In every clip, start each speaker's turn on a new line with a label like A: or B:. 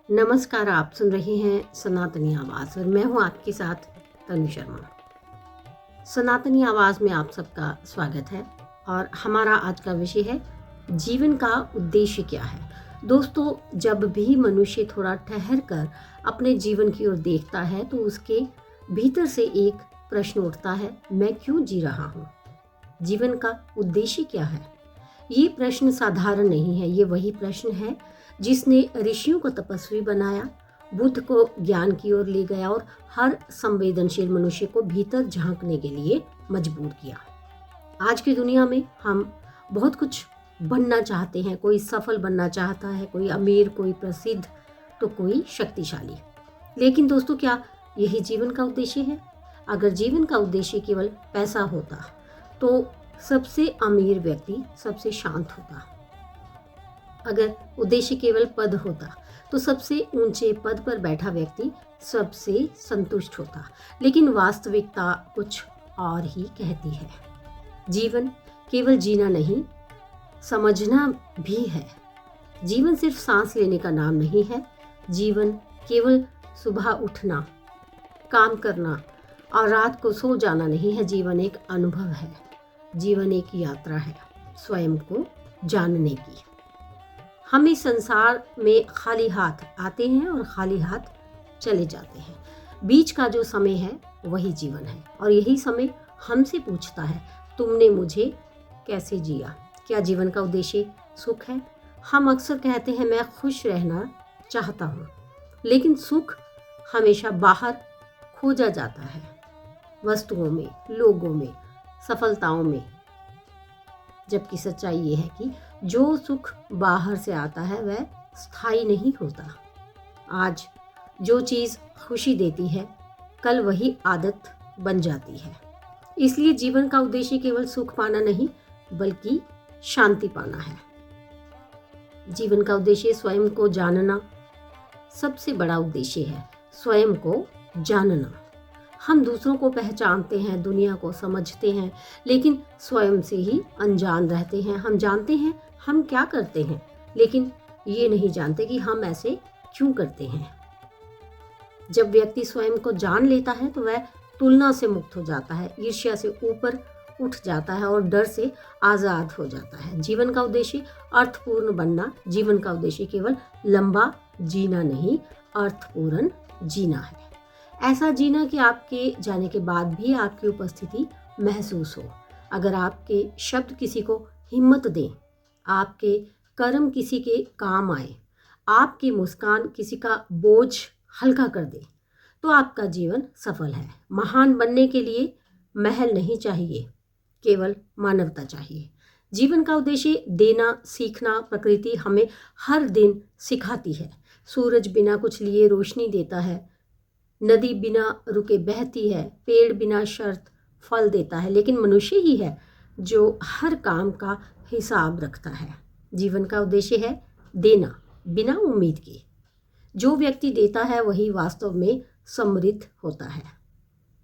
A: नमस्कार, आप सुन रहे हैं सनातनी आवाज़ और मैं हूं आपके साथ तनु शर्मा। सनातनी आवाज़ में आप सबका स्वागत है और हमारा आज का विषय है जीवन का उद्देश्य क्या है। दोस्तों, जब भी मनुष्य थोड़ा ठहर कर अपने जीवन की ओर देखता है तो उसके भीतर से एक प्रश्न उठता है, मैं क्यों जी रहा हूँ? जीवन का उद्देश्य क्या है? ये प्रश्न साधारण नहीं है, ये वही प्रश्न है जिसने ऋषियों को तपस्वी बनाया, बुद्ध को ज्ञान की ओर ले गया और हर संवेदनशील मनुष्य को भीतर झांकने के लिए मजबूर किया। आज की दुनिया में हम बहुत कुछ बनना चाहते हैं। कोई सफल बनना चाहता है, कोई अमीर, कोई प्रसिद्ध, तो कोई शक्तिशाली। लेकिन दोस्तों, क्या यही जीवन का उद्देश्य है? अगर जीवन का उद्देश्य केवल पैसा होता तो सबसे अमीर व्यक्ति सबसे शांत होता। अगर उद्देश्य केवल पद होता तो सबसे ऊंचे पद पर बैठा व्यक्ति सबसे संतुष्ट होता। लेकिन वास्तविकता कुछ और ही कहती है। जीवन केवल जीना नहीं, समझना भी है। जीवन सिर्फ सांस लेने का नाम नहीं है। जीवन केवल सुबह उठना, काम करना और रात को सो जाना नहीं है। जीवन एक अनुभव है। जीवन एक यात्रा है स्वयं को जानने की। हम इस संसार में खाली हाथ आते हैं और खाली हाथ चले जाते हैं। बीच का जो समय है वही जीवन है और यही समय हमसे पूछता है, तुमने मुझे कैसे जिया? क्या जीवन का उद्देश्य सुख है? हम अक्सर कहते हैं, मैं खुश रहना चाहता हूँ, लेकिन सुख हमेशा बाहर खोजा जाता है, वस्तुओं में, लोगों में, सफलताओं में। जबकि सच्चाई ये है कि जो सुख बाहर से आता है वह स्थायी नहीं होता। आज जो चीज़ खुशी देती है, कल वही आदत बन जाती है। इसलिए जीवन का उद्देश्य केवल सुख पाना नहीं, बल्कि शांति पाना है। जीवन का उद्देश्य स्वयं को जानना सबसे बड़ा उद्देश्य है। स्वयं को जानना। हम दूसरों को पहचानते हैं, दुनिया को समझते हैं, लेकिन स्वयं से ही अनजान रहते हैं। हम जानते हैं हम क्या करते हैं, लेकिन ये नहीं जानते कि हम ऐसे क्यों करते हैं। जब व्यक्ति स्वयं को जान लेता है तो वह तुलना से मुक्त हो जाता है, ईर्ष्या से ऊपर उठ जाता है और डर से आज़ाद हो जाता है। जीवन का उद्देश्य अर्थपूर्ण बनना। जीवन का उद्देश्य केवल लंबा जीना नहीं, अर्थपूर्ण जीना है। ऐसा जीना कि आपके जाने के बाद भी आपकी उपस्थिति महसूस हो। अगर आपके शब्द किसी को हिम्मत दें, आपके कर्म किसी के काम आए, आपकी मुस्कान किसी का बोझ हल्का कर दे, तो आपका जीवन सफल है। महान बनने के लिए महल नहीं चाहिए, केवल मानवता चाहिए। जीवन का उद्देश्य देना सीखना। प्रकृति हमें हर दिन सिखाती है। सूरज बिना कुछ लिए रोशनी देता है, नदी बिना रुके बहती है, पेड़ बिना शर्त फल देता है, लेकिन मनुष्य ही है जो हर काम का हिसाब रखता है। जीवन का उद्देश्य है देना बिना उम्मीद के। जो व्यक्ति देता है वही वास्तव में समृद्ध होता है।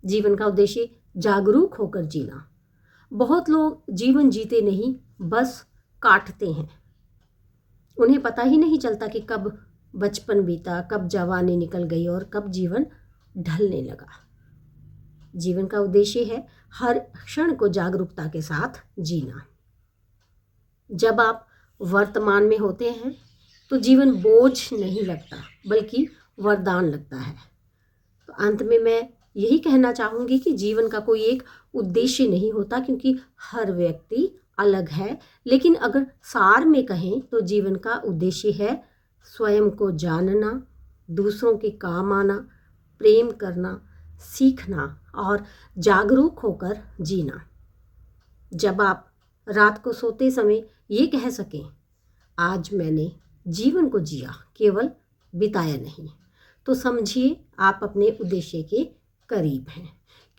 A: जीवन का उद्देश्य जागरूक होकर जीना। बहुत लोग जीवन जीते नहीं, बस काटते हैं। उन्हें पता ही नहीं चलता कि कब बचपन बीता, कब जवानी निकल गई और कब जीवन ढलने लगा। जीवन का उद्देश्य है हर क्षण को जागरूकता के साथ जीना। जब आप वर्तमान में होते हैं तो जीवन बोझ नहीं लगता, बल्कि वरदान लगता है। तो अंत में मैं यही कहना चाहूँगी कि जीवन का कोई एक उद्देश्य नहीं होता, क्योंकि हर व्यक्ति अलग है। लेकिन अगर सार में कहें तो जीवन का उद्देश्य है स्वयं को जानना, दूसरों के काम आना, प्रेम करना, सीखना और जागरूक होकर जीना। जब आप रात को सोते समय ये कह सकें, आज मैंने जीवन को जिया, केवल बिताया नहीं, तो समझिए आप अपने उद्देश्य के करीब हैं।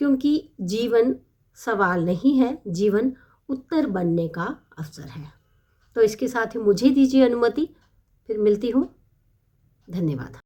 A: क्योंकि जीवन सवाल नहीं है, जीवन उत्तर बनने का अवसर है। तो इसके साथ ही मुझे दीजिए अनुमति, फिर मिलती हूँ। धन्यवाद।